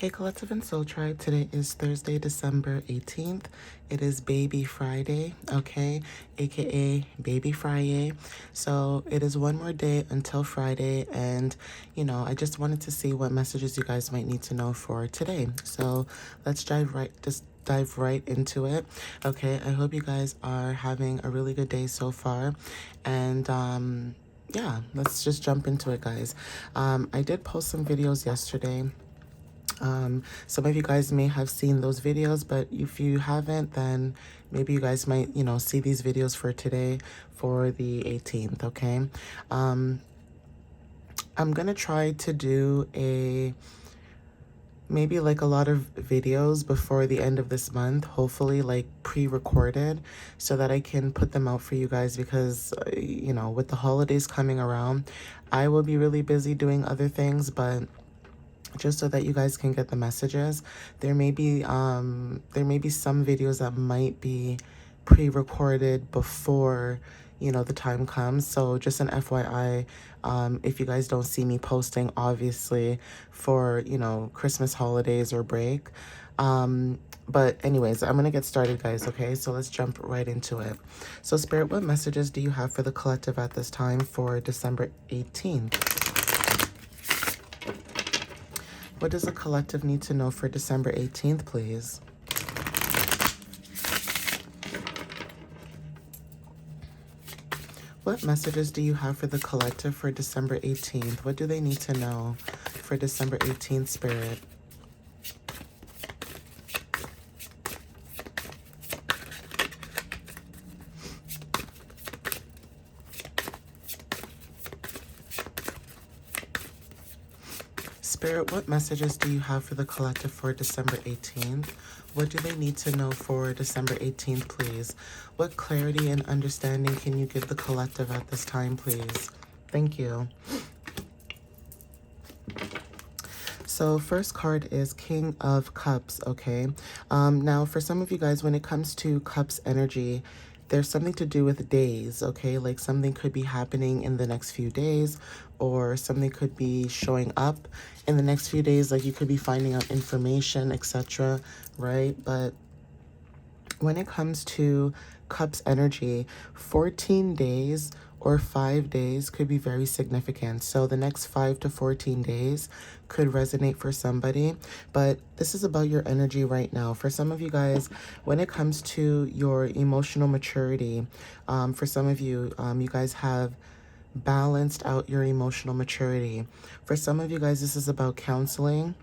Hey Collective and Soul Tribe, today is Thursday, December 18th. It is Baby Friday, okay, aka Baby Friday. So it is one more day until Friday, and I just wanted to see what messages you guys might need to know for today. So let's dive right into it. Okay, I hope you guys are having a really good day so far, and yeah, let's just jump into it, guys. I did post some videos yesterday. Some of you guys may have seen those videos, but if you haven't, then maybe you guys might, see these videos for today for the 18th, okay? I'm gonna try to do maybe like a lot of videos before the end of this month, hopefully like pre-recorded, so that I can put them out for you guys because, with the holidays coming around, I will be really busy doing other things, but just so that you guys can get the messages, there may be some videos that might be pre-recorded before the time comes. So just an FYI, if you guys don't see me posting, obviously, for Christmas holidays or break. But anyways, I'm gonna get started, guys. Okay, so let's jump right into it. So Spirit, what messages do you have for the collective at this time for December 18th? What does the collective need to know for December 18th, please? What messages do you have for the collective for December 18th? What do they need to know for December 18th, Spirit? Spirit, what messages do you have for the collective for December 18th? What do they need to know for December 18th, please? What clarity and understanding can you give the collective at this time, please? Thank you. So first card is King of Cups, okay? Now, for some of you guys, when it comes to Cups energy, there's something to do with days, okay? Like something could be happening in the next few days, or something could be showing up in the next few days, like you could be finding out information, etc., right? But when it comes to Cups energy, 14 days or 5 days could be very significant. So the next 5 to 14 days could resonate for somebody, but this is about your energy right now. For some of you guys, when it comes to your emotional maturity, for some of you, you guys have balanced out your emotional maturity. For some of you guys, this is about counseling.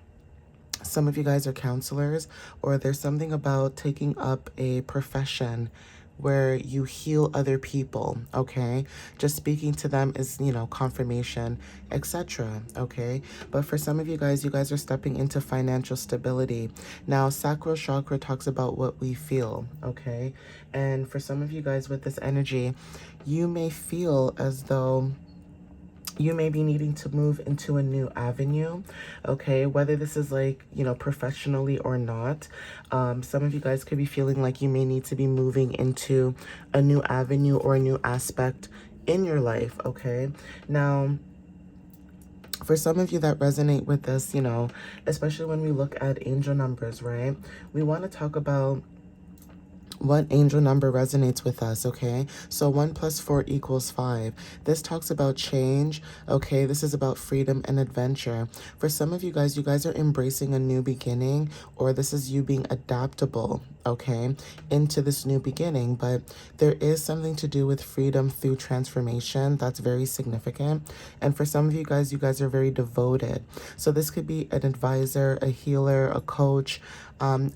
Some of you guys are counselors, or there's something about taking up a profession where you heal other people, okay? Just speaking to them is, confirmation, etc., okay? But for some of you guys are stepping into financial stability. Now, sacral chakra talks about what we feel, okay? And for some of you guys with this energy, you may feel as though you may be needing to move into a new avenue, okay? Whether this is like, professionally or not. Some of you guys could be feeling like you may need to be moving into a new avenue or a new aspect in your life, okay? Now, for some of you that resonate with this, especially when we look at angel numbers, right? We want to talk about what angel number resonates with us, okay? So 1 + 4 = 5. This talks about change, okay? This is about freedom and adventure. For some of you guys are embracing a new beginning, or this is you being adaptable, okay, into this new beginning. But there is something to do with freedom through transformation that's very significant. And for some of you guys are very devoted. So this could be an advisor, a healer, a coach,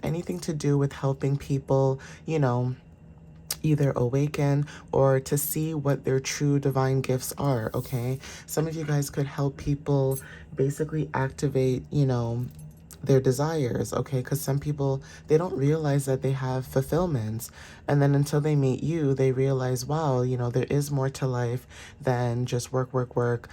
anything to do with helping people, either awaken or to see what their true divine gifts are, okay? Some of you guys could help people basically activate, their desires, okay? Because some people, they don't realize that they have fulfillments. And then until they meet you, they realize, wow, there is more to life than just work, work, work,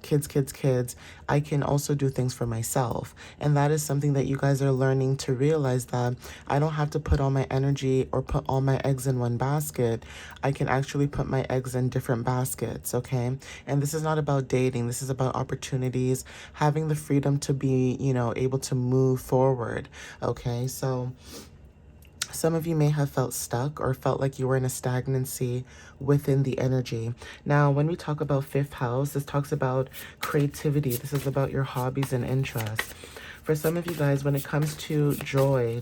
kids, I can also do things for myself. And that is something that you guys are learning to realize, that I don't have to put all my energy or put all my eggs in one basket. I can actually put my eggs in different baskets, okay? And this is not about dating. This is about opportunities, having the freedom to be, able to move forward, okay? So some of you may have felt stuck or felt like you were in a stagnancy within the energy. Now, when we talk about fifth house, this talks about creativity. This is about your hobbies and interests. For some of you guys, when it comes to joy,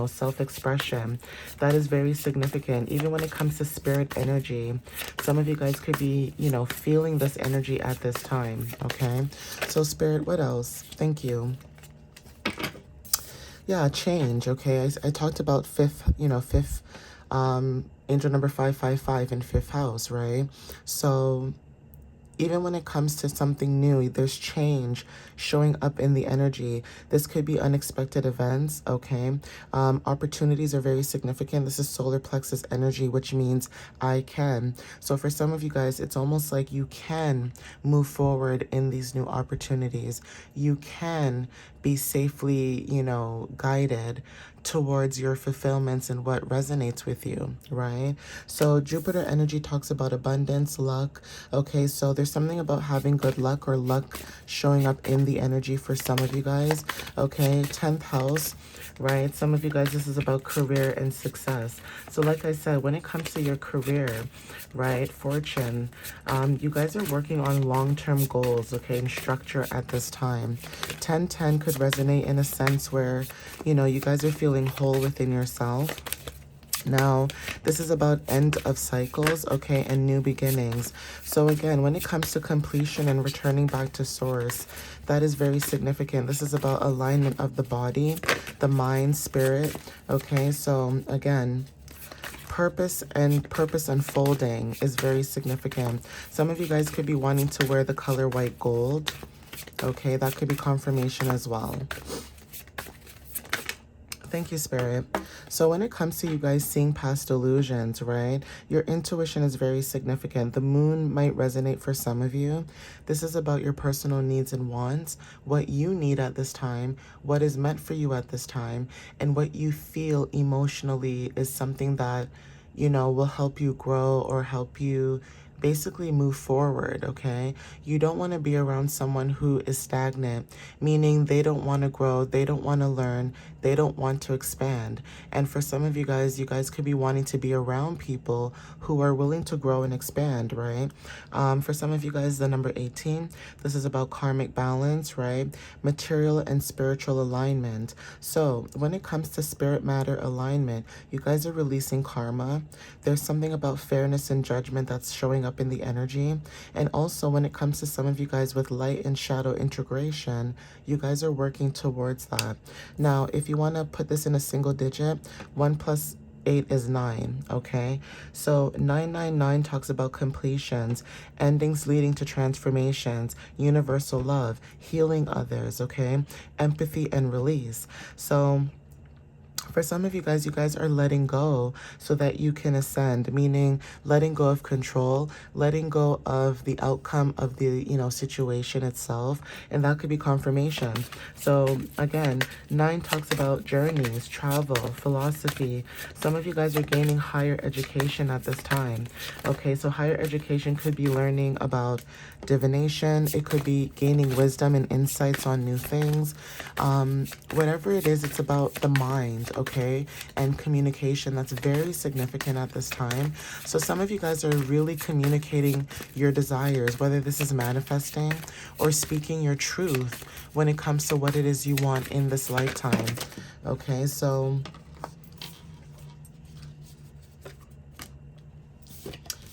self-expression, that is very significant. Even when it comes to spirit energy, some of you guys could be, feeling this energy at this time, okay? So spirit, what else? Thank you. Yeah, change, okay? I talked about fifth, angel number 555 in fifth house, right? So even when it comes to something new, there's change showing up in the energy. This could be unexpected events, okay? Opportunities are very significant. This is solar plexus energy, which means I can. So for some of you guys, it's almost like you can move forward in these new opportunities. You can be safely, guided towards your fulfillments and what resonates with you, right? So Jupiter energy talks about abundance, luck. Okay, so there's something about having good luck or luck showing up in the energy for some of you guys. Okay, 10th house, right? Some of you guys, this is about career and success. So like I said, when it comes to your career, right, fortune, you guys are working on long-term goals, okay, and structure at this time. 1010 could resonate in a sense where, you guys are feeling whole within yourself. Now, this is about end of cycles, okay, and new beginnings. So again, when it comes to completion and returning back to source, that is very significant. This is about alignment of the body, the mind, spirit, okay? So again, purpose unfolding is very significant. Some of you guys could be wanting to wear the color white gold, okay? That could be confirmation as well. Thank you, Spirit. So when it comes to you guys seeing past illusions, right, your intuition is very significant. The moon might resonate for some of you. This is about your personal needs and wants, what you need at this time, what is meant for you at this time, and what you feel emotionally is something that, will help you grow or help you basically move forward, okay? You don't want to be around someone who is stagnant, meaning they don't want to grow, they don't want to learn, they don't want to expand. And for some of you guys could be wanting to be around people who are willing to grow and expand, right? For some of you guys, the number 18, this is about karmic balance, right? Material and spiritual alignment. So when it comes to spirit matter alignment, you guys are releasing karma. There's something about fairness and judgment that's showing up in the energy. And also when it comes to some of you guys with light and shadow integration, you guys are working towards that. Now, if you want to put this in a single digit, 1 plus 8 is 9, okay? So 999 talks about completions, endings leading to transformations, universal love, healing others, okay? Empathy and release. So for some of you guys are letting go so that you can ascend, meaning letting go of control, letting go of the outcome of the, situation itself. And that could be confirmation. So again, 9 talks about journeys, travel, philosophy. Some of you guys are gaining higher education at this time. Okay, so higher education could be learning about divination. It could be gaining wisdom and insights on new things. Whatever it is, it's about the mind, okay, and communication. That's very significant at this time. So some of you guys are really communicating your desires, whether this is manifesting or speaking your truth when it comes to what it is you want in this lifetime. Okay, so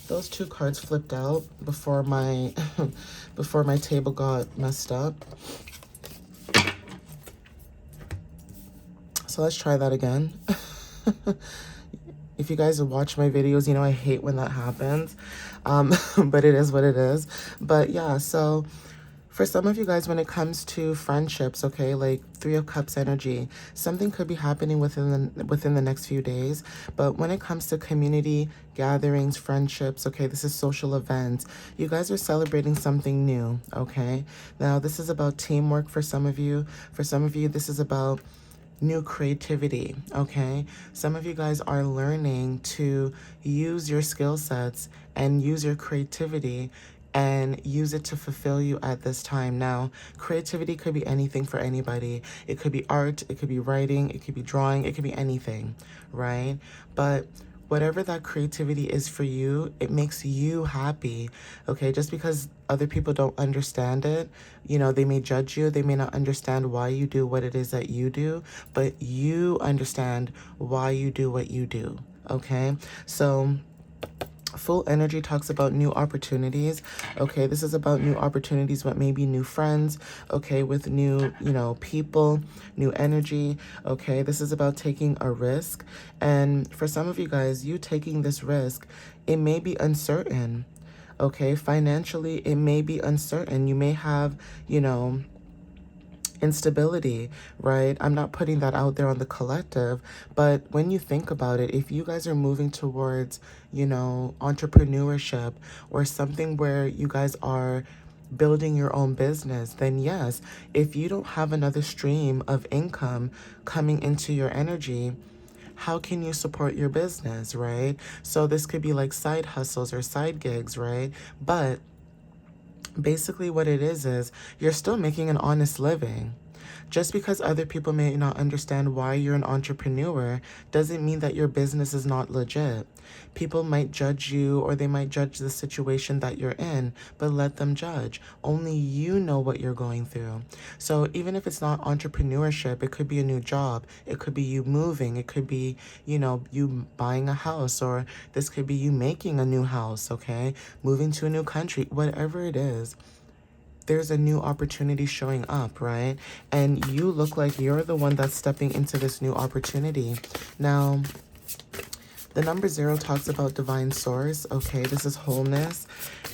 those 2 cards flipped out before my before my table got messed up. So let's try that again. If you guys watch my videos, I hate when that happens. But it is what it is. But yeah, so For some of you guys, when it comes to friendships, okay, like Three of Cups energy, something could be happening within the next few days. But when it comes to community gatherings, friendships, okay, this is social events. You guys are celebrating something new, okay? Now, this is about teamwork for some of you. For some of you, this is about new creativity, okay? Some of you guys are learning to use your skill sets and use your creativity and use it to fulfill you at this time. Now, creativity could be anything for anybody. It could be art, it could be writing, it could be drawing, it could be anything, right? But whatever that creativity is for you, it makes you happy, okay? Just because other people don't understand it, you know, they may judge you, they may not understand why you do what it is that you do, but you understand why you do what you do, okay? So full energy talks about new opportunities. Okay, this is about new opportunities, but maybe new friends, okay, with new, you know, people, new energy. Okay, this is about taking a risk. And for some of you guys, you taking this risk, it may be uncertain. Okay, financially, it may be uncertain. You may have, you know, instability, right? I'm not putting that out there on the collective, but when you think about it, if you guys are moving towards, you know, entrepreneurship or something where you guys are building your own business, then yes, if you don't have another stream of income coming into your energy, how can you support your business, right? So this could be like side hustles or side gigs, right? But basically what it is you're still making an honest living. Just because other people may not understand why you're an entrepreneur doesn't mean that your business is not legit. People might judge you or they might judge the situation that you're in, but let them judge. Only you know what you're going through. So even if it's not entrepreneurship, it could be a new job. It could be you moving. It could be, you know, you buying a house, or this could be you making a new house, okay? Moving to a new country, whatever it is, there's a new opportunity showing up, right? And you look like you're the one that's stepping into this new opportunity. Now, the number 0 talks about divine source, okay? This is wholeness.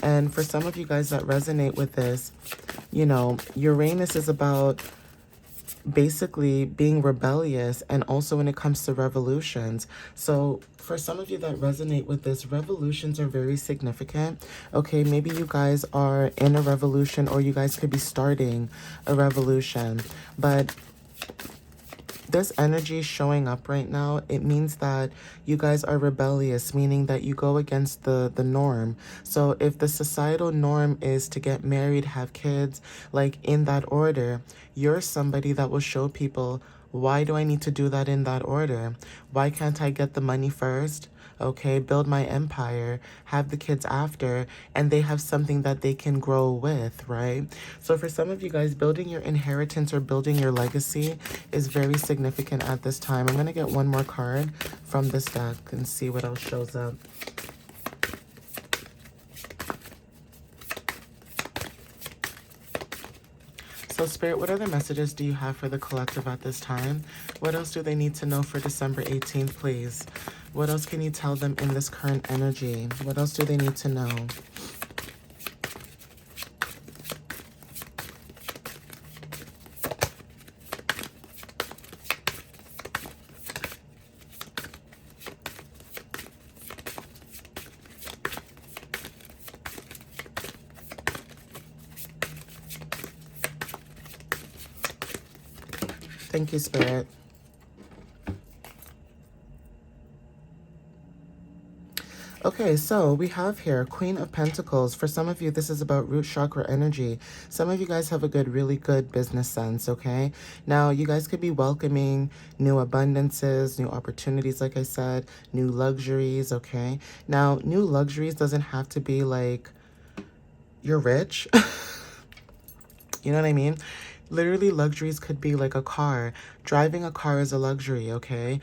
And for some of you guys that resonate with this, you know, Uranus is about basically being rebellious, and also when it comes to revolutions. So for some of you that resonate with this, revolutions are very significant. Okay, maybe you guys are in a revolution, or you guys could be starting a revolution, but this energy showing up right now, it means that you guys are rebellious, meaning that you go against the norm. So if the societal norm is to get married, have kids, like in that order, you're somebody that will show people, why do I need to do that in that order? Why can't I get the money first? Okay, build my empire, have the kids after, and they have something that they can grow with, right? So for some of you guys, building your inheritance or building your legacy is very significant at this time. I'm going to get one more card from this deck and see what else shows up. So Spirit, what other messages do you have for the collective at this time? What else do they need to know for December 18th, please? What else can you tell them in this current energy? What else do they need to know? Thank you, Spirit. Okay, so we have here Queen of Pentacles. For some of you, this is about root chakra energy. Some of you guys have a really good business sense, okay? Now, you guys could be welcoming new abundances, new opportunities, like I said, new luxuries, okay? Now, new luxuries doesn't have to be like you're rich. You know what I mean? Literally, luxuries could be like a car. Driving a car is a luxury, okay?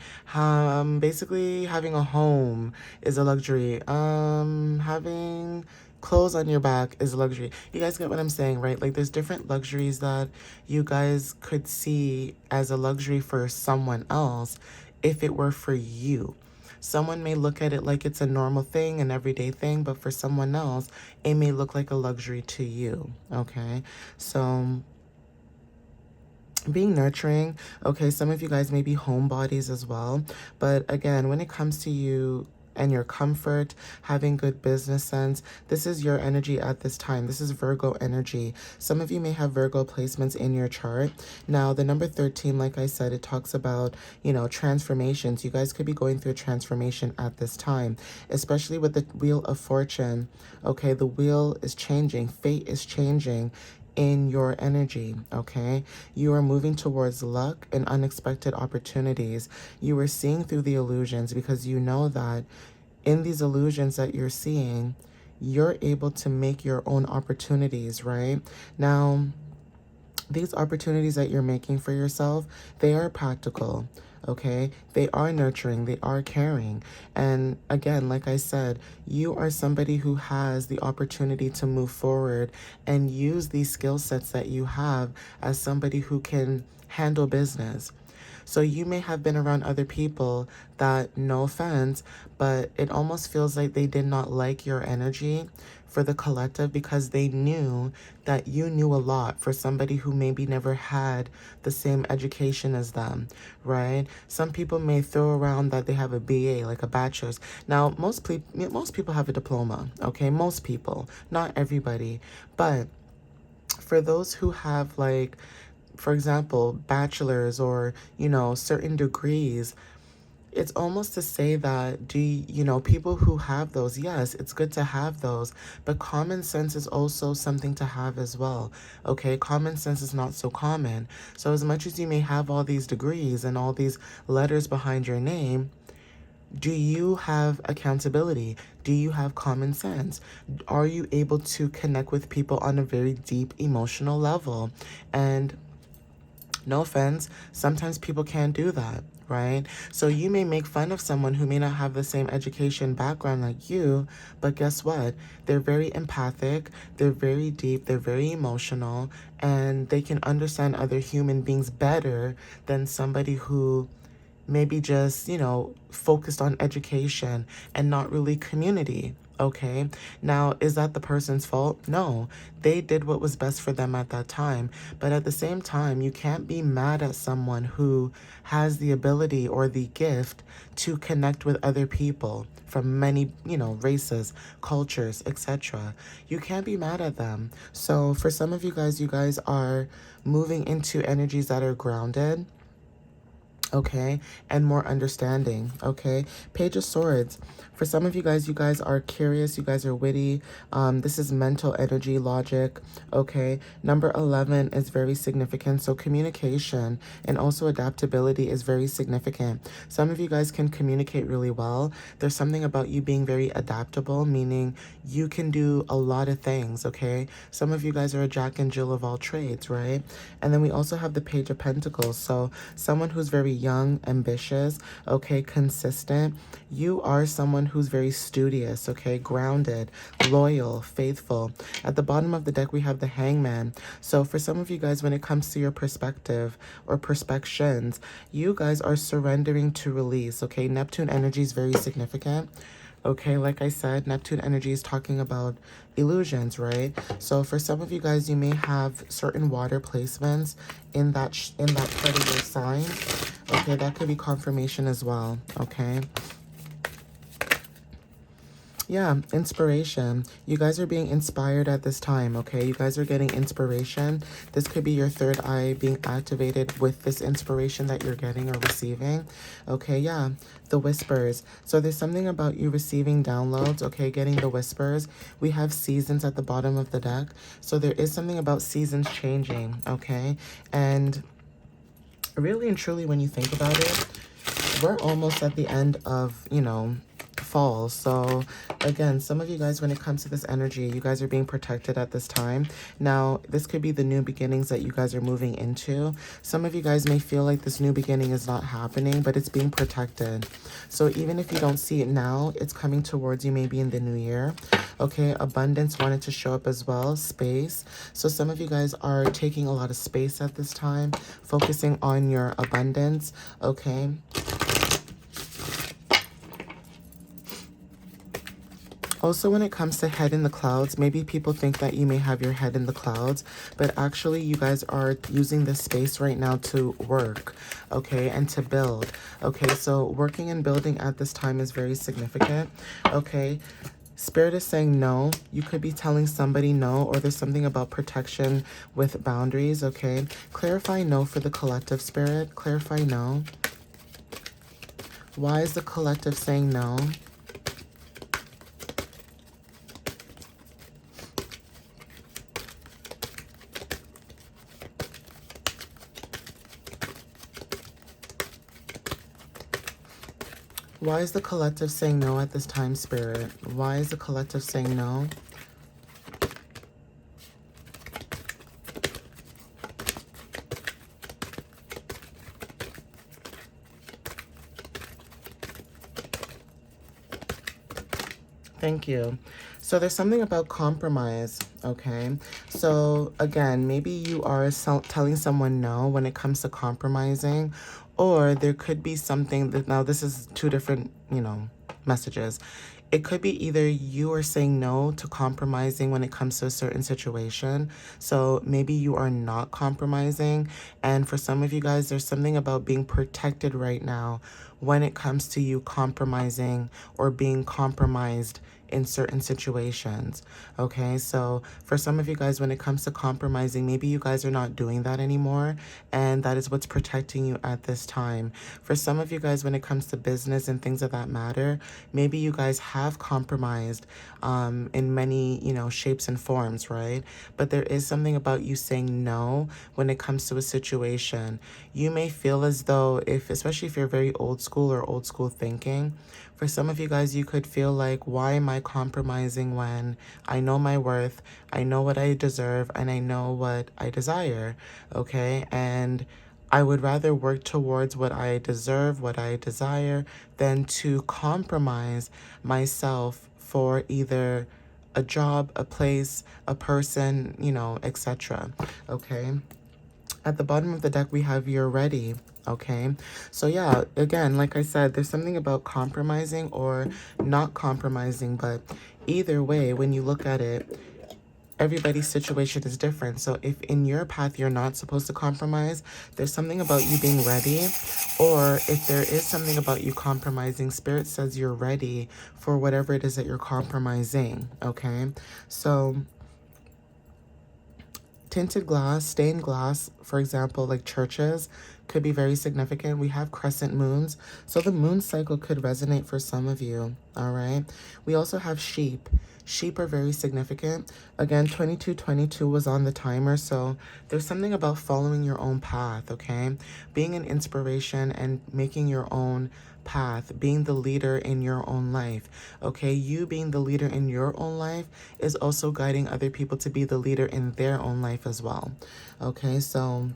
Basically, having a home is a luxury. Having clothes on your back is a luxury. You guys get what I'm saying, right? Like, there's different luxuries that you guys could see as a luxury for someone else if it were for you. Someone may look at it like it's a normal thing, an everyday thing, but for someone else, it may look like a luxury to you, okay? So being nurturing, okay, some of you guys may be homebodies as well, but again, when it comes to you and your comfort, having good business sense, this is your energy at this time. This is Virgo energy. Some of you may have Virgo placements in your chart. Now, the number 13, like I said, it talks about, you know, transformations. You guys could be going through a transformation at this time, especially with the Wheel of Fortune. Okay, the wheel is changing, fate is changing in your energy, okay? You are moving towards luck and unexpected opportunities. You are seeing through the illusions because you know that in these illusions that you're seeing, you're able to make your own opportunities, right? Now, these opportunities that you're making for yourself, they are practical, okay? They are nurturing, they are caring. And again, like I said, you are somebody who has the opportunity to move forward and use these skill sets that you have as somebody who can handle business. So you may have been around other people that, no offense, but it almost feels like they did not like your energy for the collective because they knew that you knew a lot for somebody who maybe never had the same education as them, right? Some people may throw around that they have a BA, like a bachelor's. Now, most people have a diploma, okay? Most people, not everybody. But for those who have, like, for example, bachelor's or, you know, certain degrees, it's almost to say that, you know, people who have those, yes, it's good to have those, but common sense is also something to have as well, okay? Common sense is not so common. So as much as you may have all these degrees and all these letters behind your name, do you have accountability? Do you have common sense? Are you able to connect with people on a very deep emotional level? And no offense, sometimes people can't do that, right? So you may make fun of someone who may not have the same education background like you, but guess what? They're very empathic, they're very deep, they're very emotional, and they can understand other human beings better than somebody who maybe just, you know, focused on education and not really community. Okay. Now, is that the person's fault? No. They did what was best for them at that time. But at the same time, you can't be mad at someone who has the ability or the gift to connect with other people from many, you know, races, cultures, etc. You can't be mad at them. So for some of you guys are moving into energies that are grounded, okay, and more understanding, okay? Page of Swords. For some of you guys are curious, you guys are witty. This is mental energy, logic, okay? Number 11 is very significant. So communication and also adaptability is very significant. Some of you guys can communicate really well. There's something about you being very adaptable, meaning you can do a lot of things, okay? Some of you guys are a Jack and Jill of all trades, right? And then we also have the Page of Pentacles. So someone who's very young, ambitious, okay, consistent. You are someone who's very studious, okay, grounded, loyal, faithful. At the bottom of the deck, we have the Hangman. So for some of you guys, when it comes to your perspective or perspectives, you guys are surrendering to release, okay? Neptune energy is very significant. Okay, like I said, Neptune energy is talking about illusions, right? So for some of you guys, you may have certain water placements in that part of your sign. Okay, that could be confirmation as well, okay? Yeah, inspiration. You guys are being inspired at this time, okay? You guys are getting inspiration. This could be your third eye being activated with this inspiration that you're getting or receiving. Okay, yeah, the whispers. So there's something about you receiving downloads, okay, getting the whispers. We have seasons at the bottom of the deck. So there is something about seasons changing, okay? And really and truly, when you think about it, we're almost at the end of, you know, fall. So again, some of you guys, when it comes to this energy, you guys are being protected at this time. Now, this could be the new beginnings that you guys are moving into. Some of you guys may feel like this new beginning is not happening, but it's being protected. So even if you don't see it now, it's coming towards you maybe in the new year. Okay, abundance wanted to show up as well, space. So some of you guys are taking a lot of space at this time, focusing on your abundance, okay? Also, when it comes to head in the clouds, maybe people think that you may have your head in the clouds, but actually you guys are using this space right now to work, okay, and to build, okay? So working and building at this time is very significant, okay? Spirit is saying no. You could be telling somebody no, or there's something about protection with boundaries, okay? Clarify no for the collective, Spirit. Clarify no. Why is the collective saying no? Why is the collective saying no at this time, Spirit? Why is the collective saying no? Thank you. So there's something about compromise, okay? So again, maybe you are telling someone no when it comes to compromising, or there could be something that, now this is two different, messages. It could be either you are saying no to compromising when it comes to a certain situation. So maybe you are not compromising. And for some of you guys, there's something about being protected right now when it comes to you compromising or being compromised in certain situations. Okay, so for some of you guys, when it comes to compromising, maybe you guys are not doing that anymore, and that is what's protecting you at this time. For some of you guys, when it comes to business and things of that matter, maybe you guys have compromised in many, shapes and forms, right? But there is something about you saying no when it comes to a situation. You may feel as though, especially if you're very old school or old school thinking, for some of you guys, you could feel like, why am I compromising when I know my worth, I know what I deserve, and I know what I desire, okay? And I would rather work towards what I deserve, what I desire, than to compromise myself for either a job, a place, a person, etc. Okay? At the bottom of the deck, we have you're ready. Okay, so yeah, again, like I said, there's something about compromising or not compromising, but either way, when you look at it, everybody's situation is different. So if in your path you're not supposed to compromise, there's something about you being ready. Or if there is something about you compromising, Spirit says you're ready for whatever it is that you're compromising. Okay, so tinted glass, stained glass, for example, like churches, could be very significant. We have crescent moons, so the moon cycle could resonate for some of you, all right? We also have sheep. Sheep are very significant. Again, 2222 was on the timer, so there's something about following your own path, okay? Being an inspiration and making your own path, being the leader in your own life, okay? You being the leader in your own life is also guiding other people to be the leader in their own life as well, okay? So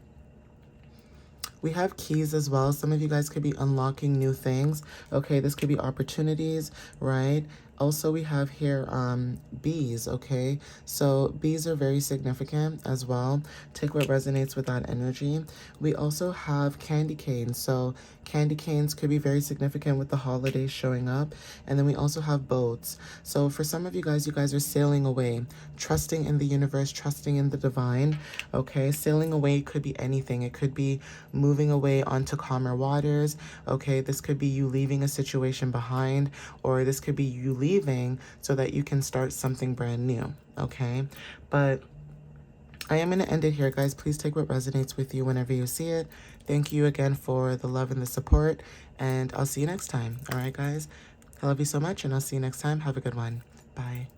we have keys as well. Some of you guys could be unlocking new things. Okay, this could be opportunities, right? Also, we have here bees, okay? So bees are very significant as well. Take what resonates with that energy. We also have candy canes. So candy canes could be very significant with the holidays showing up. And then we also have boats. So for some of you guys are sailing away, trusting in the universe, trusting in the divine, okay? Sailing away could be anything. It could be moving away onto calmer waters, okay? This could be you leaving a situation behind, or this could be you leaving so that you can start something brand new, okay? But I am going to end it here, guys. Please take what resonates with you whenever you see it. Thank you again for the love and the support, and I'll see you next time. All right, guys? I love you so much, and I'll see you next time. Have a good one. Bye.